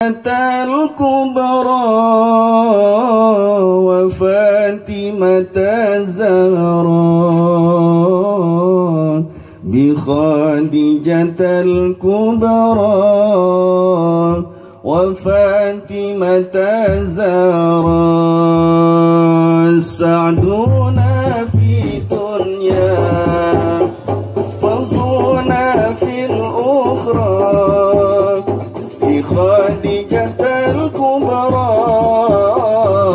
الكبرى وفاطمة الزهراء بخديجة الكبرى وفاطمة الزهراء سعدونا في دنيا فوزونا في الأخرى بخديجة الكبرى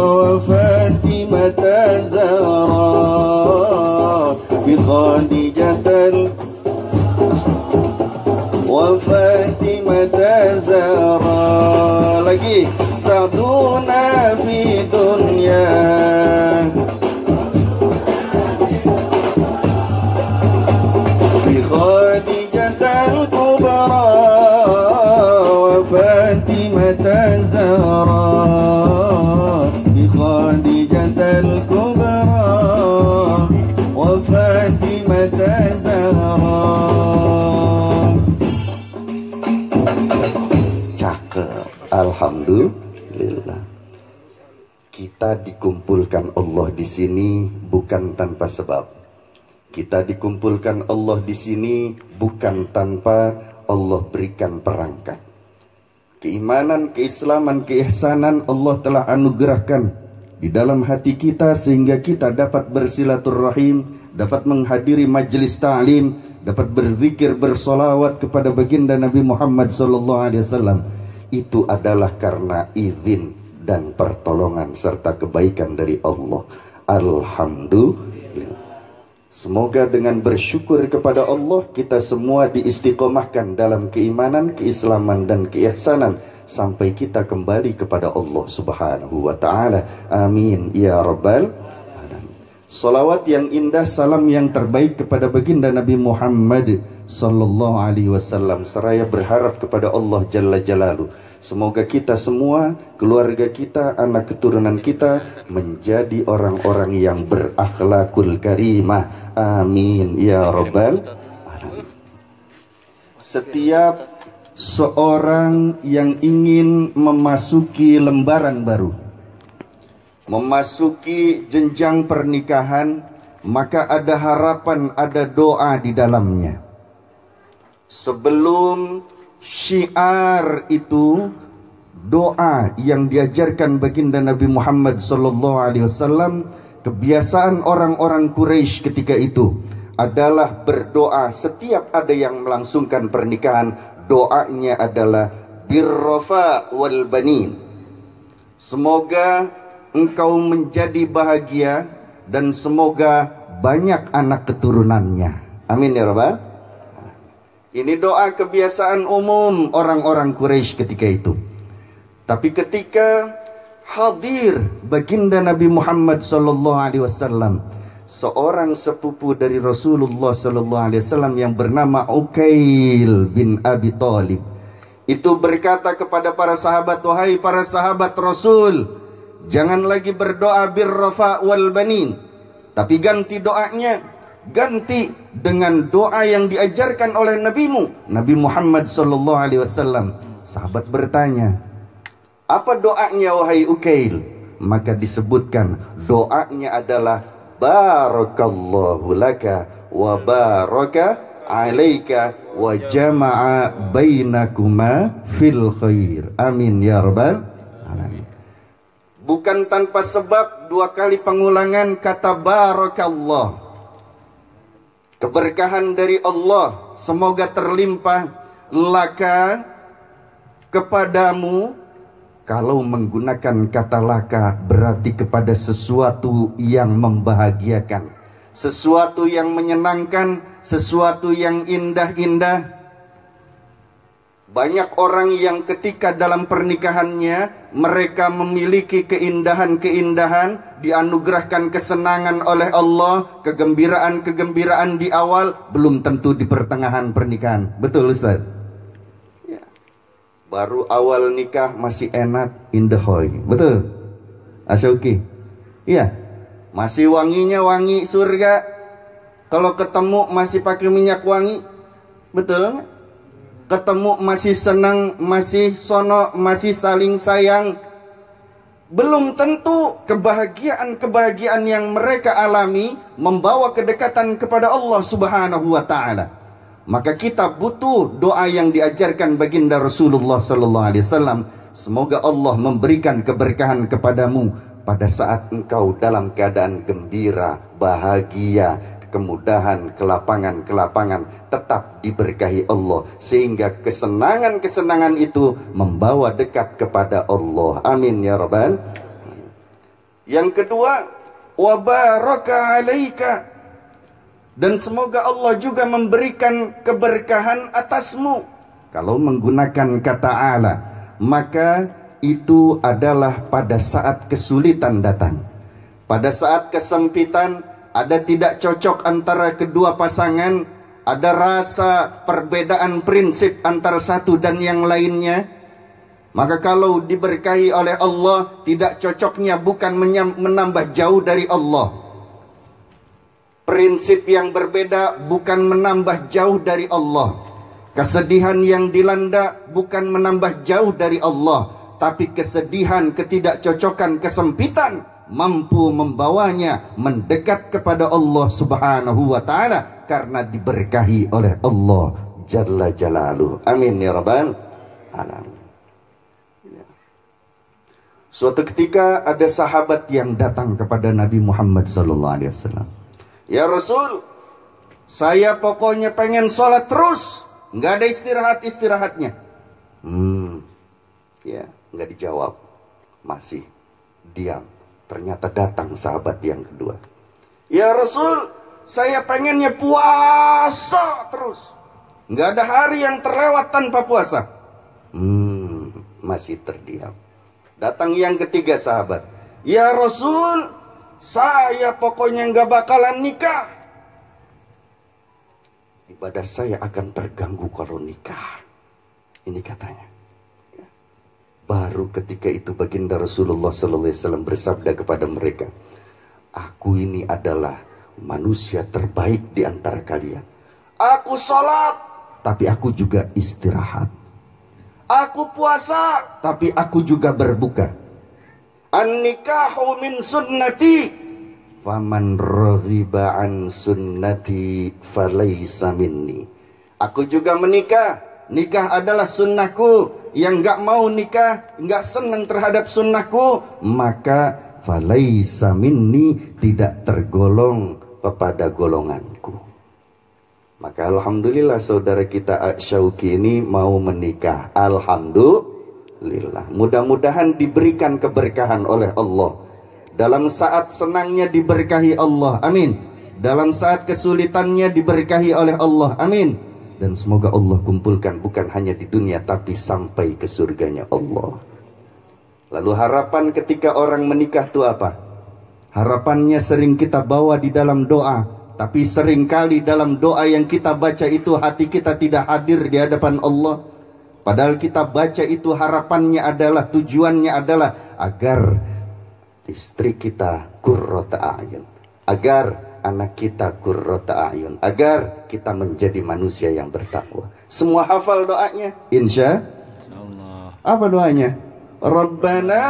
وفاطمة الزهراء بخديجة وفاطمة الزهراء lagi سعدونا في دنيا بخديجة الكبرى وفاطمة الزهراء بخديجة الكبرى وفاطمة الزهراء. Cakep, alhamdulillah. Kita dikumpulkan Allah di sini bukan tanpa sebab. Kita dikumpulkan Allah di sini bukan tanpa Allah berikan perangkat. Keimanan, keislaman, keihsanan Allah telah anugerahkan di dalam hati kita sehingga kita dapat bersilaturahim, dapat menghadiri majelis ta'lim, dapat berzikir, bersolawat kepada baginda Nabi Muhammad SAW. Itu adalah karena izin dan pertolongan serta kebaikan dari Allah. Alhamdulillah. Semoga dengan bersyukur kepada Allah kita semua diistiqomahkan dalam keimanan, keislaman dan keihsanan sampai kita kembali kepada Allah Subhanahu wa taala. Amin ya rabbal alamin. Salawat yang indah, salam yang terbaik kepada baginda Nabi Muhammad sallallahu alaihi wasallam, seraya berharap kepada Allah Jalla Jalaluh. Semoga kita semua, keluarga kita, anak keturunan kita menjadi orang-orang yang berakhlakul karimah. Amin ya rabbal alamin. Setiap seorang yang ingin memasuki lembaran baru, memasuki jenjang pernikahan, maka ada harapan, ada doa di dalamnya. Sebelum syiar itu, doa yang diajarkan baginda Nabi Muhammad SAW, kebiasaan orang-orang Quraisy ketika itu adalah berdoa setiap ada yang melangsungkan pernikahan. Doanya adalah birrafa wal banin, semoga engkau menjadi bahagia dan semoga banyak anak keturunannya. Amin ya rabbal. Ini doa kebiasaan umum orang-orang Quraisy ketika itu. Tapi ketika hadir baginda Nabi Muhammad SAW, seorang sepupu dari Rasulullah SAW yang bernama Uqail bin Abi Thalib, itu berkata kepada para sahabat, wahai para sahabat Rasul, jangan lagi berdoa birrafa wal banin, tapi ganti doanya. Ganti dengan doa yang diajarkan oleh nabimu Nabi Muhammad SAW. Sahabat bertanya, apa doanya wahai Uqail? Maka disebutkan doanya adalah barakallahu laka wa baraka alaika wa jama'a bainakuma fil khair. Amin ya rabbal alamin. Bukan tanpa sebab dua kali pengulangan kata barakallah. Keberkahan dari Allah semoga terlimpah laka kepadamu. Kalau menggunakan kata laka berarti kepada sesuatu yang membahagiakan, sesuatu yang menyenangkan, sesuatu yang indah-indah. Banyak orang yang ketika dalam pernikahannya mereka memiliki keindahan-keindahan, dianugerahkan kesenangan oleh Allah, kegembiraan-kegembiraan di awal, belum tentu di pertengahan pernikahan. Betul Ustaz? Ya. Baru awal nikah masih enak, indahoy. Betul? Asyauki? Iya. Masih wanginya wangi surga. Kalau ketemu masih pakai minyak wangi. Betul nggak? ketemu masih senang, masih sono, masih saling sayang. Belum tentu kebahagiaan-kebahagiaan yang mereka alami membawa kedekatan kepada Allah Subhanahu wa taala. Maka kita butuh doa yang diajarkan baginda Rasulullah sallallahu alaihi wasallam. Semoga Allah memberikan keberkahan kepadamu pada saat engkau dalam keadaan gembira, bahagia, kemudahan, kelapangan tetap diberkahi Allah, sehingga kesenangan-kesenangan itu membawa dekat kepada Allah. Amin ya rabbal. Yang kedua, wa baraka alaika, dan semoga Allah juga memberikan keberkahan atasmu. Kalau menggunakan kata ala, maka itu adalah pada saat kesulitan datang, pada saat kesempitan, ada tidak cocok antara kedua pasangan, ada rasa perbedaan prinsip antara satu dan yang lainnya. Maka kalau diberkahi oleh Allah, tidak cocoknya bukan menambah jauh dari Allah. Prinsip yang berbeda bukan menambah jauh dari Allah. Kesedihan yang dilanda bukan menambah jauh dari Allah, tapi kesedihan, ketidakcocokan, kesempitan mampu membawanya mendekat kepada Allah Subhanahu wa taala karena diberkahi oleh Allah Jalla Jalaluhu. Amin ya rabbal alamin. Suatu ketika ada sahabat yang datang kepada Nabi Muhammad sallallahu alaihi wasallam. Ya Rasul, saya pokoknya pengen sholat terus, nggak ada istirahatnya. Ya, nggak dijawab, masih diam. Ternyata datang sahabat yang kedua. Ya Rasul, saya pengennya puasa terus, nggak ada hari yang terlewat tanpa puasa. Masih terdiam. Datang yang ketiga sahabat. Ya Rasul, saya pokoknya nggak bakalan nikah. Ibadah saya akan terganggu kalau nikah. Ini katanya. Baru ketika itu baginda Rasulullah SAW bersabda kepada mereka, aku ini adalah manusia terbaik di antara kalian. Aku sholat, tapi aku juga istirahat. Aku puasa, tapi aku juga berbuka. An-nikahu min sunnati, faman raghiba an sunnati falaysa minni. Aku juga menikah. Nikah adalah sunnahku. Yang enggak mau nikah, enggak senang terhadap sunnahku, maka falaysa minni, tidak tergolong kepada golonganku. Maka alhamdulillah saudara kita Syauqi ini mau menikah. Alhamdulillah. Mudah-mudahan diberikan keberkahan oleh Allah. Dalam saat senangnya diberkahi Allah. Amin. Dalam saat kesulitannya diberkahi oleh Allah. Amin. Dan semoga Allah kumpulkan bukan hanya di dunia, tapi sampai ke surganya Allah. Lalu harapan ketika orang menikah itu apa? Harapannya sering kita bawa di dalam doa, tapi seringkali dalam doa yang kita baca itu hati kita tidak hadir di hadapan Allah. Padahal kita baca itu harapannya adalah, tujuannya adalah agar istri kita qurrata a'yun, agar anak kita qurrata a'yun, agar kita menjadi manusia yang bertakwa. Semua hafal doanya? Insya Allah. Apa doanya? Rabbana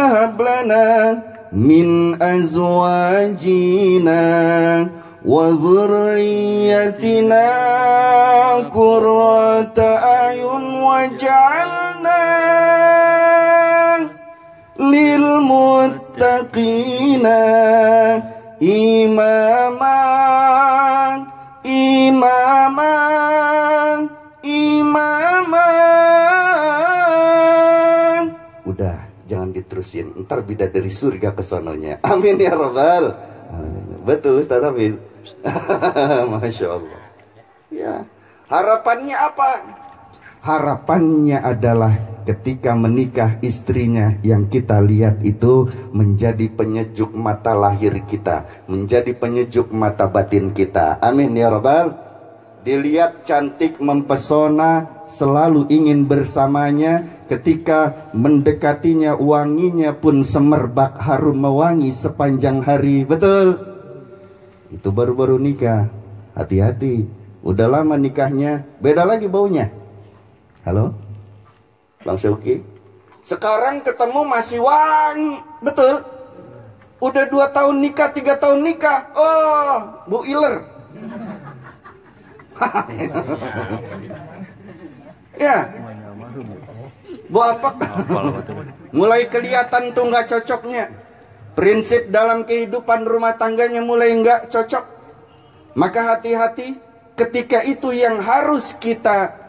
hablana min azwajina wa dhurriyyatina qurrata a'yun waj'alna lil muttaqina imaman. Udah, jangan diterusin, ntar bidadari surga kesononya. Amin ya rabbal. Betul Ustaz Hafid. Masya Allah. Ya, harapannya apa? Harapannya adalah ketika menikah istrinya yang kita lihat itu menjadi penyejuk mata lahir kita, menjadi penyejuk mata batin kita. Amin ya rabbal. Dilihat cantik mempesona, selalu ingin bersamanya, ketika mendekatinya wanginya pun semerbak harum mewangi sepanjang hari. Betul? Itu baru-baru nikah. Hati-hati. Udah lama nikahnya, beda lagi baunya. Halo? Bang Syauki? Sekarang ketemu masih wangi. Betul? Udah 2 tahun nikah, 3 tahun nikah. Oh, Bu Iler. Ya. Bu apa? Mulai kelihatan tuh nggak cocoknya. Prinsip dalam kehidupan rumah tangganya mulai nggak cocok. Maka hati-hati, ketika itu yang harus kita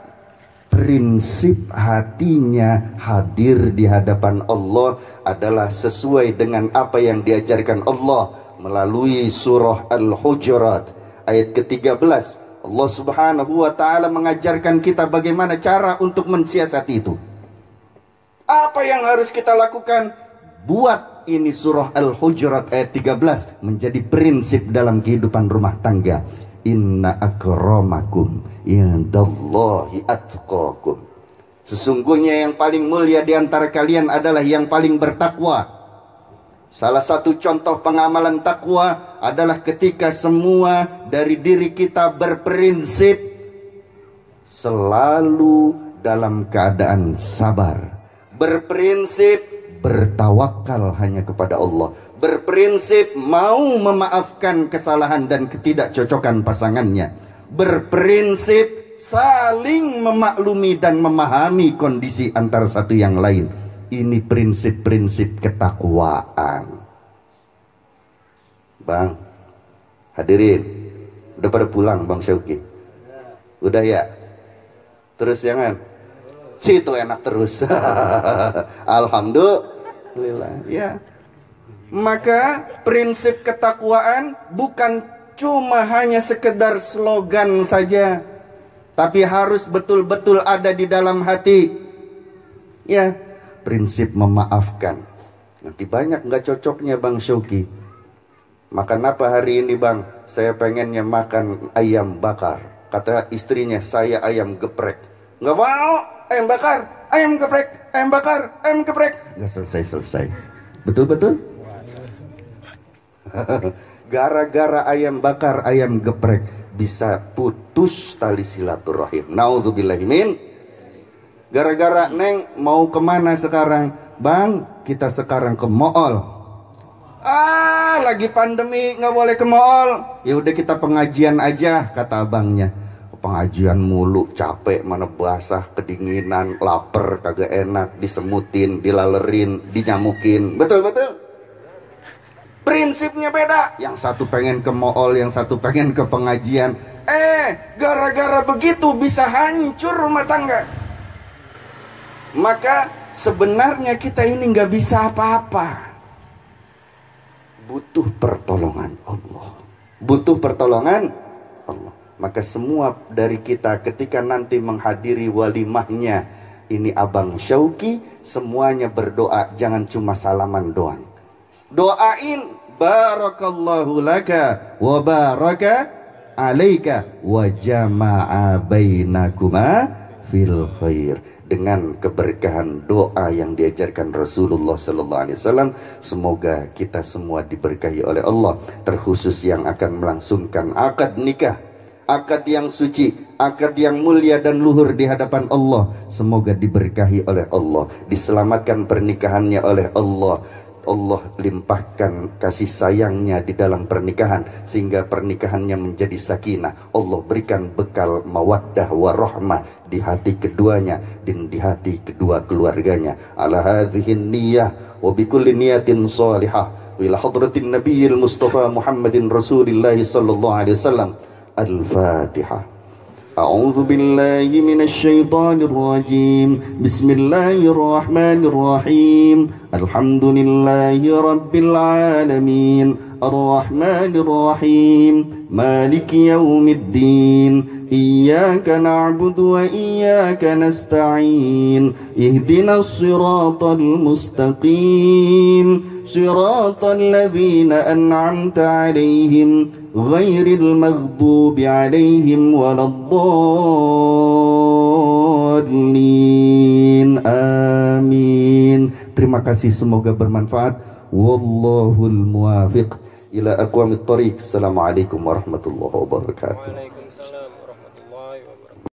prinsip hatinya hadir di hadapan Allah adalah sesuai dengan apa yang diajarkan Allah melalui surah Al-Hujurat ayat ke-13. Allah Subhanahu wa ta'ala mengajarkan kita bagaimana cara untuk mensiasati itu. Apa yang harus kita lakukan? Buat ini surah Al-Hujurat ayat 13 menjadi prinsip dalam kehidupan rumah tangga. Inna akramakum indallahi atqakum. Sesungguhnya yang paling mulia di antara kalian adalah yang paling bertakwa. Salah satu contoh pengamalan takwa adalah ketika semua dari diri kita berprinsip selalu dalam keadaan sabar, berprinsip bertawakal hanya kepada Allah, berprinsip mau memaafkan kesalahan dan ketidakcocokan pasangannya, berprinsip saling memaklumi dan memahami kondisi antara satu yang lain. Ini prinsip-prinsip ketakwaan. Bang, hadirin, udah pada pulang Bang Syauki? Udah ya? Terus jangan? Situ enak terus. Alhamdulillah. Ya. Maka prinsip ketakwaan bukan cuma hanya sekedar slogan saja, tapi harus betul-betul ada di dalam hati. Ya, prinsip memaafkan. Nanti banyak nggak cocoknya Bang Syauki. Makan apa hari ini Bang? Saya pengennya makan ayam bakar. Kata istrinya, saya ayam geprek. Nggak mau, ayam bakar, ayam geprek, ayam bakar, ayam geprek. Nggak selesai-selesai. Betul-betul? Gara-gara ayam bakar, ayam geprek bisa putus tali silaturahim. Naudzubillahimin. Gara-gara Neng mau kemana sekarang? Bang, kita sekarang ke mall. Lagi pandemi nggak boleh ke mall. Ya udah kita pengajian aja, kata abangnya. Pengajian mulu, capek, mana basah, kedinginan, lapar, kagak enak, disemutin, dilalerin, dinyamukin. Betul-betul. Prinsipnya beda. Yang satu pengen ke mall, yang satu pengen ke pengajian. Gara-gara begitu bisa hancur rumah tangga. Maka sebenarnya kita ini nggak bisa apa-apa. Butuh pertolongan Allah. Butuh pertolongan Allah. Maka semua dari kita ketika nanti menghadiri walimahnya ini Abang Syauki, semuanya berdoa, jangan cuma salaman doang. Doain barakallahu laka wa baraka alaika wa jama'a bainakuma fil khair. Dengan keberkahan doa yang diajarkan Rasulullah sallallahu alaihi wasallam, semoga kita semua diberkahi oleh Allah, terkhusus yang akan melangsungkan akad nikah, akad yang suci, akad yang mulia dan luhur di hadapan Allah. Semoga diberkahi oleh Allah, diselamatkan pernikahannya oleh Allah. Allah limpahkan kasih sayangnya di dalam pernikahan sehingga pernikahannya menjadi sakinah. Allah berikan bekal mawaddah warahmah di hati keduanya dan di hati kedua keluarganya. Ala hadhihin niyyah wa bikulli niyatin salihah wa ila hadratin nabiyil mustafa Muhammadin Rasulillah sallallahu alaihi wasallam. Al-Fatihah. أعوذ بالله من الشيطان الرجيم بسم الله الرحمن الرحيم الحمد لله رب العالمين الرحمن الرحيم مالك يوم الدين إياك نعبد وإياك نستعين اهدنا الصراط المستقيم صراط الذين أنعمت عليهم غير المغضوب عليهم ولا الضالين آمين. Terima kasih, semoga bermanfaat. Wallahul muwafiq ila aqwamit thoriq. Assalamualaikum warahmatullahi wabarakatuh.